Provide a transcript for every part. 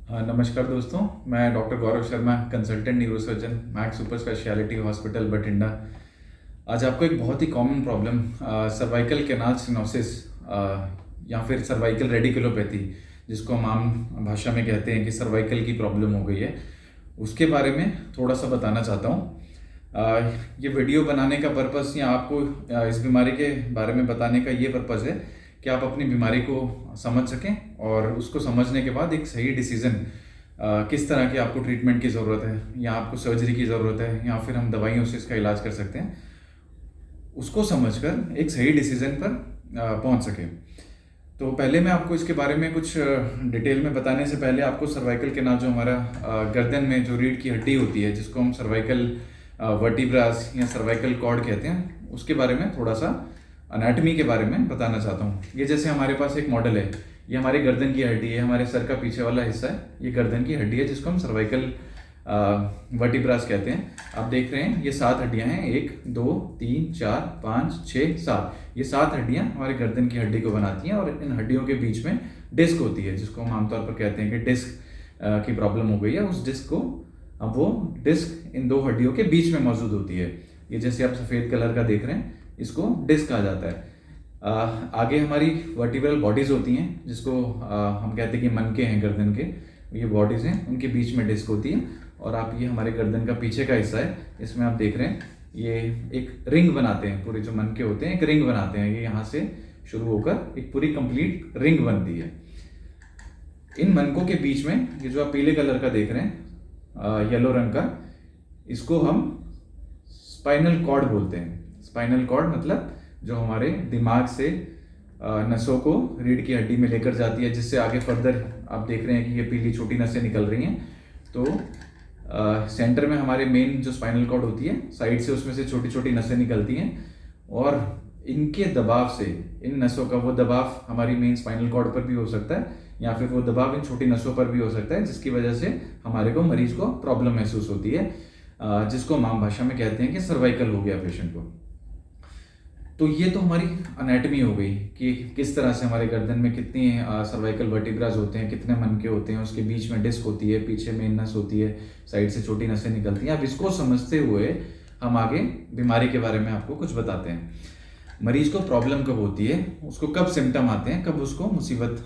नमस्कार दोस्तों, मैं doctor Gaurav Sharma, consultant neurosurgeon, Max super speciality hospital Bathinda. आज आपको एक बहुत ही common problem cervical canal stenosis या फिर सर्वाइकल रेडिकुलोपैथी, जिसको हम आम भाषा में कहते हैं कि सर्वाइकल की प्रॉब्लम हो गई है, उसके बारे में थोड़ा सा बताना चाहता हूँ। ये वीडियो बनाने का पर्पस या आपको इस बीमारी के बारे में बताने का ये पर्पस है कि आप अपनी बीमारी को समझ सकें और उसको समझने के बाद एक सही डिसीज़न, किस तरह की आपको ट्रीटमेंट की ज़रूरत है या आपको सर्जरी की ज़रूरत है या फिर हम दवाइयों से इसका इलाज कर सकते हैं, उसको समझकर एक सही डिसीज़न पर पहुंच सकें। तो पहले मैं आपको इसके बारे में कुछ डिटेल में बताने से पहले आपको सर्वाइकल कैनाल, जो हमारा गर्दन में जो रीढ़ की हड्डी होती है, जिसको हम सर्वाइकल वर्टिब्रास या सर्वाइकल कॉर्ड कहते हैं, उसके बारे में थोड़ा सा अनाटमी के बारे में बताना चाहता हूँ। ये जैसे हमारे पास एक मॉडल है, ये हमारी गर्दन की हड्डी है, हमारे सर का पीछे वाला हिस्सा है, ये गर्दन की हड्डी है जिसको हम सर्वाइकल वर्टिब्रास कहते हैं। आप देख रहे हैं ये 7 हड्डियां हैं, 1 2 3 4 5 6 7। ये 7 हड्डियां हमारे गर्दन की हड्डी को बनाती हैं और इन हड्डियों के बीच में डिस्क होती है, जिसको हम आमतौर पर कहते हैं कि डिस्क की प्रॉब्लम हो गई है। उस डिस्क को, अब वो डिस्क इन 2 हड्डियों के बीच में मौजूद होती है। ये जैसे आप सफ़ेद कलर का देख रहे हैं, इसको डिस्क कहा जाता है। आगे हमारी वर्टिब्रल बॉडीज होती हैं, जिसको हम कहते हैं कि मनके हैं गर्दन के, ये बॉडीज हैं, उनके बीच में डिस्क होती है। और आप ये हमारे गर्दन का पीछे का हिस्सा है, इसमें आप देख रहे हैं ये एक रिंग बनाते हैं, पूरे जो मनके होते हैं एक रिंग बनाते हैं। ये यहाँ से शुरू होकर एक पूरी कंप्लीट रिंग बनती है। इन मनकों के बीच में ये जो आप पीले कलर का देख रहे हैं, येलो रंग का, इसको हम स्पाइनल कॉर्ड बोलते हैं। स्पाइनल कॉर्ड मतलब जो हमारे दिमाग से नसों को रीढ़ की हड्डी में लेकर जाती है, जिससे आगे फर्दर आप देख रहे हैं कि ये पीली छोटी नसें निकल रही हैं। तो सेंटर में हमारे मेन जो स्पाइनल कॉर्ड होती है, साइड से उसमें से छोटी छोटी नसें निकलती हैं और इनके दबाव से, इन नसों का वो दबाव हमारी मेन स्पाइनल कॉर्ड पर भी हो सकता है या फिर वो दबाव इन छोटी नसों पर भी हो सकता है, जिसकी वजह से हमारे को, मरीज को प्रॉब्लम महसूस होती है, जिसको हम आम भाषा में कहते हैं कि सर्वाइकल हो गया पेशेंट को। तो ये तो हमारी अनेटमी हो गई कि किस तरह से हमारे गर्दन में कितनी सर्वाइकल वर्टिब्रास होते हैं, कितने मनके होते हैं, उसके बीच में डिस्क होती है, पीछे मेन नस होती है, साइड से छोटी नसें निकलती हैं। अब इसको समझते हुए हम आगे बीमारी के बारे में आपको कुछ बताते हैं। मरीज को प्रॉब्लम कब होती है, उसको कब सिम्टम आते हैं, कब उसको मुसीबत,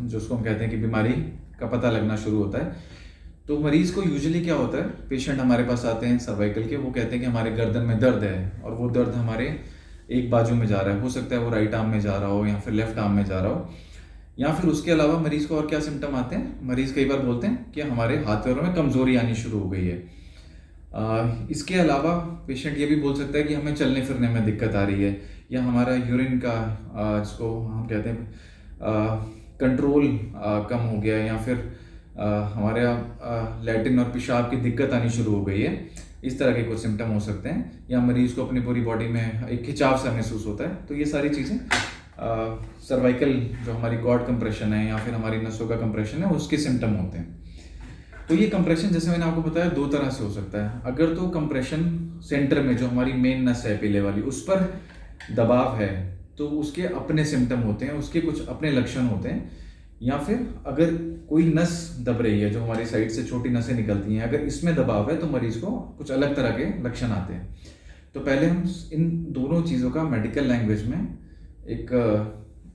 जो उसको हम कहते हैं कि बीमारी का पता लगना शुरू होता है। तो मरीज को यूजुअली क्या होता है, पेशेंट हमारे पास आते हैं सर्वाइकल के, वो कहते हैं कि हमारे गर्दन में दर्द है और वो दर्द हमारे एक बाजू में जा रहा है, हो सकता है वो राइट आर्म में जा रहा हो या फिर लेफ्ट आर्म में जा रहा हो, या फिर उसके अलावा मरीज को और क्या सिम्टम आते हैं। मरीज कई बार बोलते हैं कि हमारे हाथ पैरों में कमजोरी आनी शुरू हो गई है। इसके अलावा पेशेंट ये भी बोल सकता है कि हमें चलने फिरने में दिक्कत आ रही है, या हमारा यूरिन का, जिसको हम कहते हैं कंट्रोल कम हो गया, या फिर हमारे लैट्रिन और पेशाब की दिक्कत आनी शुरू हो गई है। इस तरह के कुछ सिम्टम हो सकते हैं, या मरीज को अपनी पूरी बॉडी में एक खिंचाव सा महसूस होता है। तो ये सारी चीज़ें सर्वाइकल, जो हमारी कॉर्ड कंप्रेशन है या फिर हमारी नसों का कंप्रेशन है, उसके सिम्टम होते हैं। तो ये कंप्रेशन, जैसे मैंने आपको बताया, 2 तरह से हो सकता है। अगर तो कंप्रेशन सेंटर में, जो हमारी मेन नस है पीले वाली, उस पर दबाव है, तो उसके अपने सिम्टम होते हैं, उसके कुछ अपने लक्षण होते हैं। या फिर अगर कोई नस दब रही है, जो हमारी साइड से छोटी नसें निकलती हैं, अगर इसमें दबाव है, तो मरीज को कुछ अलग तरह के लक्षण आते हैं। तो पहले हम इन दोनों चीज़ों का मेडिकल लैंग्वेज में एक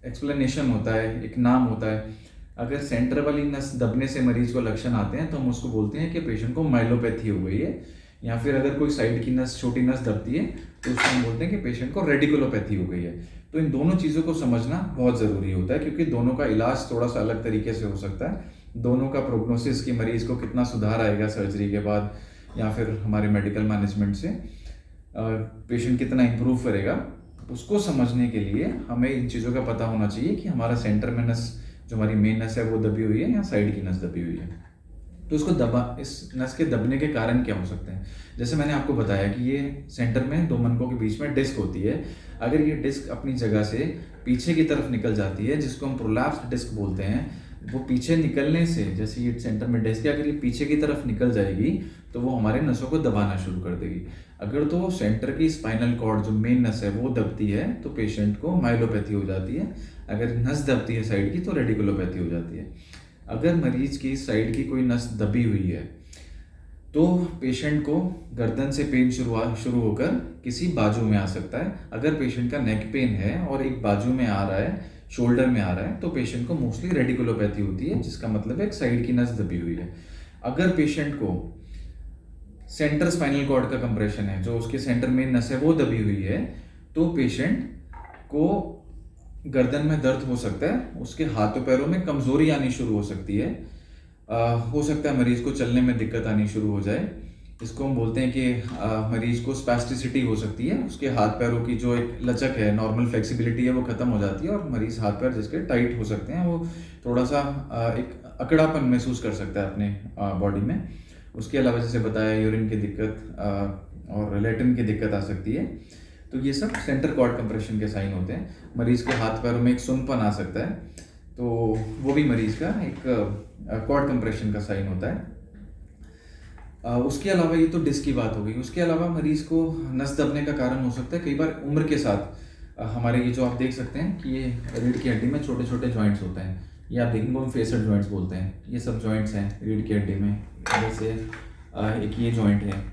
एक्सप्लेनेशन होता है, एक नाम होता है। अगर सेंटर वाली नस दबने से मरीज को लक्षण आते हैं, तो हम उसको बोलते हैं कि पेशेंट को माइलोपैथी हो गई है। या फिर अगर कोई साइड की नस, छोटी नस दबती है, तो उसको हम बोलते हैं कि पेशेंट को रेडिकुलोपैथी हो गई है। तो इन दोनों चीज़ों को समझना बहुत ज़रूरी होता है, क्योंकि दोनों का इलाज थोड़ा सा अलग तरीके से हो सकता है। दोनों का प्रोग्नोसिस, कि मरीज को कितना सुधार आएगा सर्जरी के बाद या फिर हमारे मेडिकल मैनेजमेंट से पेशेंट कितना इम्प्रूव करेगा, उसको समझने के लिए हमें इन चीज़ों का पता होना चाहिए कि हमारा सेंटर में नस, जो हमारी मेन नस है, वो दबी हुई है या साइड की नस दबी हुई है। तो इसको इस नस के दबने के कारण क्या हो सकते हैं। जैसे मैंने आपको बताया कि ये सेंटर में 2 मनकों के बीच में डिस्क होती है। अगर ये डिस्क अपनी जगह से पीछे की तरफ निकल जाती है, जिसको हम प्रोलैप्स्ड डिस्क बोलते हैं, वो पीछे निकलने से, जैसे ये सेंटर में डिस्क है, अगर ये पीछे की तरफ निकल जाएगी, तो वो हमारे नसों को दबाना शुरू कर देगी। अगर तो सेंटर की स्पाइनल कॉर्ड, जो मेन नस है, वो दबती है, तो पेशेंट को माइलोपैथी हो जाती है। अगर नस दबती है साइड की, तो रेडिकुलोपैथी हो जाती है। अगर मरीज की साइड की कोई नस दबी हुई है तो पेशेंट को गर्दन से पेन शुरू होकर किसी बाजू में आ सकता है। अगर पेशेंट का नेक पेन है और एक बाजू में आ रहा है, शोल्डर में आ रहा है, तो पेशेंट को मोस्टली रेडिकुलोपैथी होती है, जिसका मतलब है एक साइड की नस दबी हुई है। अगर पेशेंट को सेंटर स्पाइनल कॉर्ड का कंप्रेशन है, जो उसके सेंटर में नस है वो दबी हुई है, तो पेशेंट को गर्दन में दर्द हो सकता है, उसके हाथों पैरों में कमजोरी आनी शुरू हो सकती है। हो सकता है मरीज को चलने में दिक्कत आनी शुरू हो जाए। इसको हम बोलते हैं कि मरीज को स्पैस्टिसिटी हो सकती है, उसके हाथ पैरों की जो एक लचक है, नॉर्मल फ्लेक्सिबिलिटी है, वो खत्म हो जाती है और मरीज हाथ पैर जिसके टाइट हो सकते हैं, वो थोड़ा सा एक अकड़ापन महसूस कर सकता है अपने बॉडी में। उसके अलावा जैसे बताया, यूरिन की दिक्कत और लैट्रिन की दिक्कत आ सकती है। तो ये सब सेंटर कॉर्ड कंप्रेशन के साइन होते हैं। मरीज के हाथ पैरों में एक सुनपन आ सकता है, तो वो भी मरीज का एक कॉर्ड कंप्रेशन का साइन होता है। उसके अलावा ये तो डिस्क की बात हो गई। उसके अलावा मरीज को नस दबने का कारण हो सकता है कई बार उम्र के साथ। हमारे ये जो आप देख सकते हैं कि ये रीढ़ की हड्डी में छोटे छोटे जॉइंट्स होते हैं, ये आप देखेंगे हम फेसर जॉइंट्स बोलते हैं। ये सब जॉइंट्स हैं रीढ़ की हड्डी में। जैसे एक ये जॉइंट है,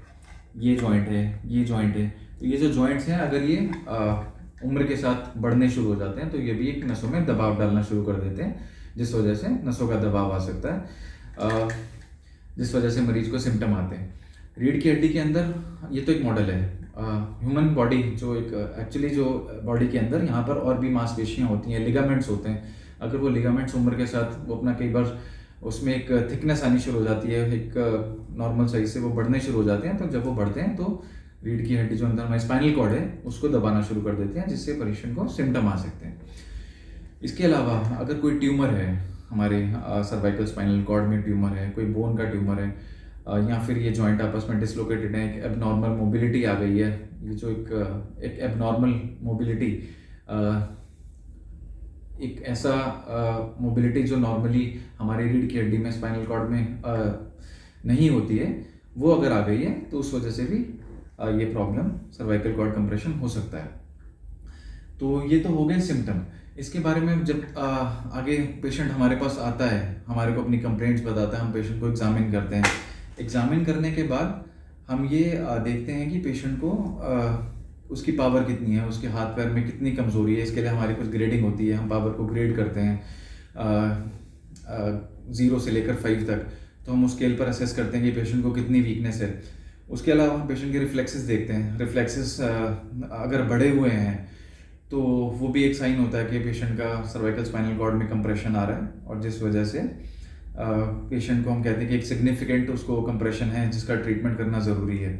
ये जॉइंट है, ये जॉइंट है। तो ये जो जॉइंट्स हैं, अगर ये उम्र के साथ बढ़ने शुरू हो जाते हैं तो ये भी एक नसों में दबाव डालना शुरू कर देते हैं, जिस वजह से नसों का दबाव आ सकता है, जिस वजह से मरीज को सिम्टम आते हैं। रीढ़ की हड्डी के अंदर ये तो एक मॉडल है। ह्यूमन बॉडी जो एक एक्चुअली जो बॉडी के अंदर यहाँ पर और भी मांसपेशियाँ होती हैं, लिगामेंट्स होते हैं। अगर वो लिगामेंट्स उम्र के साथ वो अपना कई बार उसमें एक थिकनेस आनी शुरू हो जाती है, एक नॉर्मल साइज से वो बढ़ने शुरू हो जाते हैं। तो जब वो बढ़ते हैं तो रीढ़ की हड्डी जो अंदर हमारी स्पाइनल कॉर्ड है उसको दबाना शुरू कर देते हैं, जिससे पेशेंट को सिम्टम आ सकते हैं। इसके अलावा अगर कोई ट्यूमर है, हमारे सर्वाइकल स्पाइनल कॉर्ड में ट्यूमर है, कोई बोन का ट्यूमर है, या फिर ये जॉइंट आपस में डिसलोकेटेड है, एक एबनॉर्मल मोबिलिटी आ गई है, ये जो एक एबनॉर्मल मोबिलिटी, एक ऐसा मोबिलिटी जो नॉर्मली हमारी रीढ़ की हड्डी में स्पाइनल कॉर्ड में नहीं होती है, वो अगर आ गई है तो उस वजह से भी ये प्रॉब्लम सर्वाइकल कॉर्ड कंप्रेशन हो सकता है। तो ये तो हो गए सिम्टम। इसके बारे में जब आगे पेशेंट हमारे पास आता है, हमारे को अपनी कंप्लेंट्स बताता है, हम पेशेंट को एग्जामिन करते हैं। एग्जामिन करने के बाद हम ये देखते हैं कि पेशेंट को उसकी पावर कितनी है, उसके हाथ पैर में कितनी कमज़ोरी है। इसके लिए हमारी कुछ ग्रेडिंग होती है, हम पावर को ग्रेड करते हैं 0 से लेकर 5 तक। तो हम उस स्केल पर असेस करते हैं कि पेशेंट को कितनी वीकनेस है। उसके अलावा हम पेशेंट के रिफ्लेक्सेस देखते हैं। रिफ्लेक्सेस अगर बढ़े हुए हैं तो वो भी एक साइन होता है कि पेशेंट का सर्वाइकल स्पाइनल कॉर्ड में कंप्रेशन आ रहा है, और जिस वजह से पेशेंट को हम कहते हैं कि एक सिग्निफिकेंट उसको कंप्रेशन है, जिसका ट्रीटमेंट करना ज़रूरी है।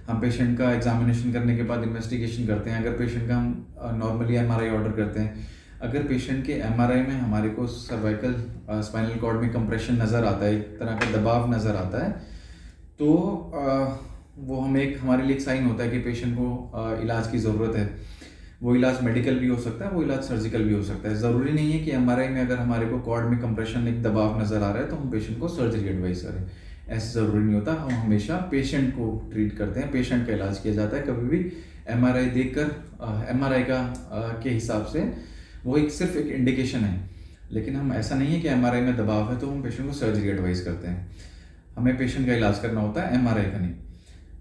हम पेशेंट का एग्जामिनेशन करने के बाद इन्वेस्टिगेशन करते हैं। अगर पेशेंट का हम नॉर्मली MRI ऑर्डर करते हैं। अगर पेशेंट के MRI में हमारे को सर्वाइकल स्पाइनल कॉर्ड में कंप्रेशन नज़र आता है, एक तरह का दबाव नज़र आता है, तो वो हमारे लिए एक साइन होता है कि पेशेंट को इलाज की ज़रूरत है। वो इलाज मेडिकल भी हो सकता है, वो इलाज सर्जिकल भी हो सकता है। ज़रूरी नहीं है कि MRI में अगर हमारे को कॉर्ड में कंप्रेशन, एक दबाव नज़र आ रहा है तो हम पेशेंट को सर्जरी एडवाइस करें। ऐसा ज़रूरी नहीं होता। हम हमेशा पेशेंट को ट्रीट करते हैं, पेशेंट का इलाज किया जाता है। कभी भी MRI देखकर MRI का के हिसाब से वो सिर्फ एक इंडिकेशन है, लेकिन हम ऐसा नहीं है कि MRI में दबाव है तो हम पेशेंट को सर्जरी एडवाइस करते हैं। हमें पेशेंट का इलाज करना होता है, MRI का नहीं।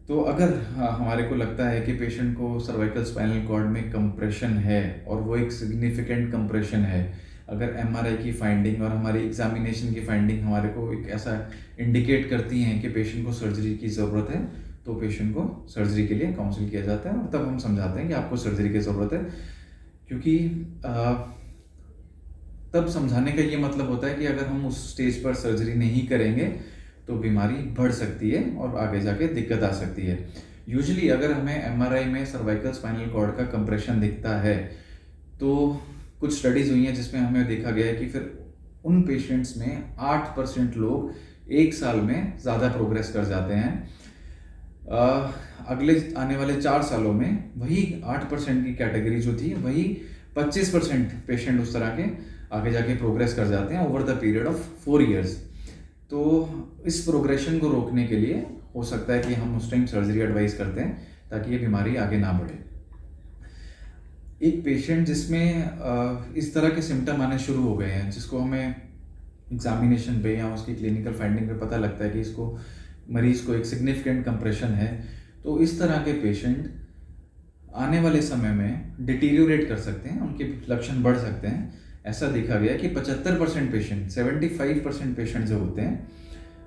तो अगर हमारे को लगता है कि पेशेंट को सर्वाइकल स्पाइनल कॉर्ड में कंप्रेशन है और वो एक सिग्निफिकेंट कंप्रेशन है, अगर MRI की फाइंडिंग और हमारी एग्जामिनेशन की फाइंडिंग हमारे को एक ऐसा इंडिकेट करती हैं कि पेशेंट को सर्जरी की ज़रूरत है, तो पेशेंट को सर्जरी के लिए काउंसिल किया जाता है और तब हम समझाते हैं कि आपको सर्जरी की ज़रूरत है। क्योंकि तब समझाने का ये मतलब होता है कि अगर हम उस स्टेज पर सर्जरी नहीं करेंगे तो बीमारी बढ़ सकती है और आगे जाके दिक्कत आ सकती है। यूजुअली अगर हमें MRI में सर्वाइकल स्पाइनल कॉर्ड का कंप्रेशन दिखता है तो कुछ स्टडीज़ हुई हैं जिसमें हमें देखा गया है कि फिर उन पेशेंट्स में 8% लोग 1 साल में ज़्यादा प्रोग्रेस कर जाते हैं। अगले आने वाले 4 सालों में वही 8% की कैटेगरी जो थी, वही 25% पेशेंट उस तरह के आगे जाके प्रोग्रेस कर जाते हैं over the period of 4 years. तो इस प्रोग्रेशन को रोकने के लिए हो सकता है कि हम उस टाइम सर्जरी एडवाइस करते हैं ताकि ये बीमारी आगे ना बढ़े। एक पेशेंट जिसमें इस तरह के सिम्टम आने शुरू हो गए हैं, जिसको हमें एग्जामिनेशन पे या उसकी क्लिनिकल फाइंडिंग पे पता लगता है कि इसको मरीज को एक सिग्निफिकेंट कंप्रेशन है, तो इस तरह के पेशेंट आने वाले समय में डिटीरियोरेट कर सकते हैं, उनके लक्षण बढ़ सकते हैं। ऐसा देखा गया कि 75% पेशेंट, 75% पेशेंट जो होते हैं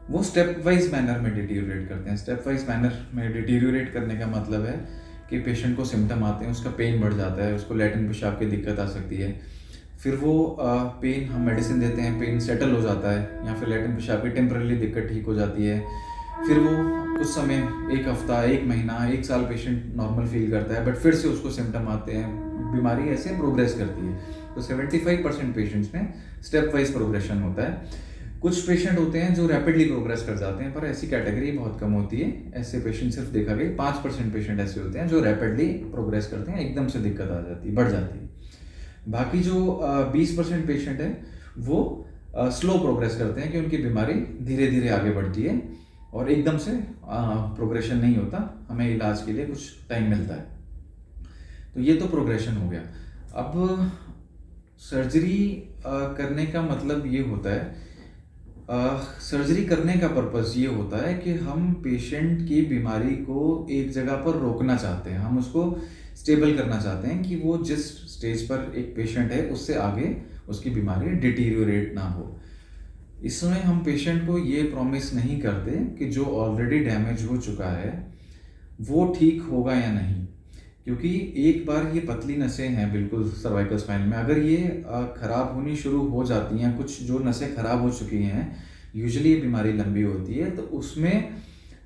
वो स्टेप वाइज मैनर में डिटीरियोरेट करते हैं। स्टेप वाइज मैनर में डिटीरियोरेट करने का मतलब है कि पेशेंट को सिम्टम आते हैं, उसका पेन बढ़ जाता है, उसको लैट्रिन पेशाब की दिक्कत आ सकती है, फिर वो पेन हम मेडिसिन देते हैं, पेन सेटल हो जाता है, या फिर लैट्रिन पेशाब की टेम्पररी दिक्कत ठीक हो जाती है, फिर वो कुछ समय, एक हफ्ता, एक महीना, एक साल पेशेंट नॉर्मल फील करता है, बट फिर से उसको सिम्टम आते हैं, बीमारी ऐसे प्रोग्रेस करती है। तो 75% पेशेंट्स में स्टेप वाइज प्रोग्रेशन होता है। कुछ पेशेंट होते हैं जो रैपिडली प्रोग्रेस कर जाते हैं, पर ऐसी कैटेगरी बहुत कम होती है। ऐसे पेशेंट सिर्फ देखा गया 5% पेशेंट ऐसे होते हैं जो रैपिडली प्रोग्रेस करते हैं, एकदम से दिक्कत आ जाती है, बढ़ जाती है। बाकी जो 20% पेशेंट है वो स्लो प्रोग्रेस करते हैं कि उनकी बीमारी धीरे धीरे आगे बढ़ती है और एकदम से प्रोग्रेशन नहीं होता, हमें इलाज के लिए कुछ टाइम मिलता है। तो ये तो प्रोग्रेशन हो गया। अब सर्जरी करने का मतलब ये होता है, सर्जरी करने का पर्पस ये होता है कि हम पेशेंट की बीमारी को एक जगह पर रोकना चाहते हैं, हम उसको स्टेबल करना चाहते हैं कि वो जिस स्टेज पर एक पेशेंट है उससे आगे उसकी बीमारी डिटीरियोरेट ना हो। इसमें हम पेशेंट को ये प्रॉमिस नहीं करते कि जो ऑलरेडी डैमेज हो चुका है वो ठीक होगा या नहीं, क्योंकि एक बार ये पतली नसें हैं बिल्कुल सर्वाइकल स्पाइन में, अगर ये खराब होनी शुरू हो जाती हैं, कुछ जो नसें खराब हो चुकी हैं, यूजुअली ये बीमारी लंबी होती है, तो उसमें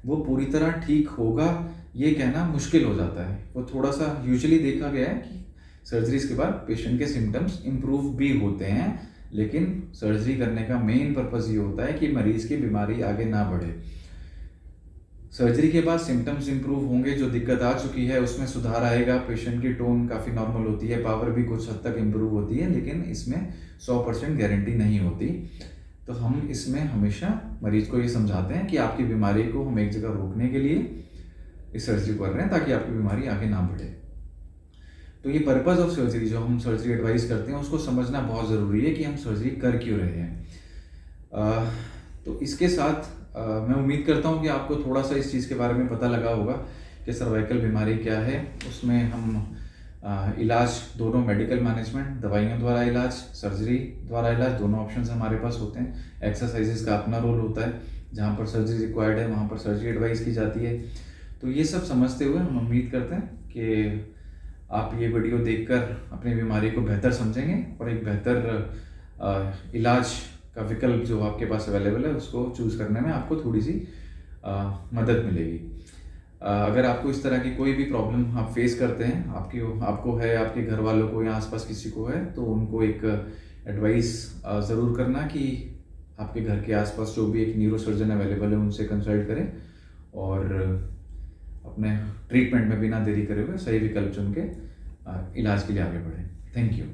वो पूरी तरह ठीक होगा ये कहना मुश्किल हो जाता है। वो थोड़ा सा यूजुअली देखा गया है कि सर्जरीज के बाद पेशेंट के सिम्टम्स इम्प्रूव भी होते हैं, लेकिन सर्जरी करने का मेन पर्पस ये होता है कि मरीज की बीमारी आगे ना बढ़े। सर्जरी के बाद सिम्टम्स इंप्रूव होंगे, जो दिक्कत आ चुकी है उसमें सुधार आएगा, पेशेंट की टोन काफ़ी नॉर्मल होती है, पावर भी कुछ हद तक इंप्रूव होती है, लेकिन इसमें 100% गारंटी नहीं होती। तो हम इसमें हमेशा मरीज को ये समझाते हैं कि आपकी बीमारी को हम एक जगह रोकने के लिए इस सर्जरी कर रहे हैं ताकि आपकी बीमारी आगे ना बढ़े। तो ये पर्पस ऑफ सर्जरी, जो हम सर्जरी एडवाइस करते हैं, उसको समझना बहुत ज़रूरी है कि हम सर्जरी कर क्यों रहे हैं। तो इसके साथ मैं उम्मीद करता हूँ कि आपको थोड़ा सा इस चीज़ के बारे में पता लगा होगा कि सर्वाइकल बीमारी क्या है। उसमें हम इलाज दोनों, मेडिकल मैनेजमेंट, दवाइयों द्वारा इलाज, सर्जरी द्वारा इलाज, दोनों ऑप्शंस हमारे पास होते हैं। एक्सरसाइजेस का अपना रोल होता है, जहाँ पर सर्जरी रिक्वायर्ड है वहाँ पर सर्जरी एडवाइस की जाती है। तो ये सब समझते हुए हम उम्मीद करते हैं कि आप ये वीडियो देखकर अपनी बीमारी को बेहतर समझेंगे और एक बेहतर इलाज का विकल्प जो आपके पास अवेलेबल है उसको चूज़ करने में आपको थोड़ी सी मदद मिलेगी। अगर आपको इस तरह की कोई भी प्रॉब्लम आप फेस करते हैं, आपको है, आपके घर वालों को या आसपास किसी को है, तो उनको एक एडवाइस ज़रूर करना कि आपके घर के आसपास जो भी एक न्यूरोसर्जन अवेलेबल है उनसे कंसल्ट करें और अपने ट्रीटमेंट में बिना देरी करे हुए सही विकल्प चुन के इलाज के लिए आगे बढ़ें। Thank you.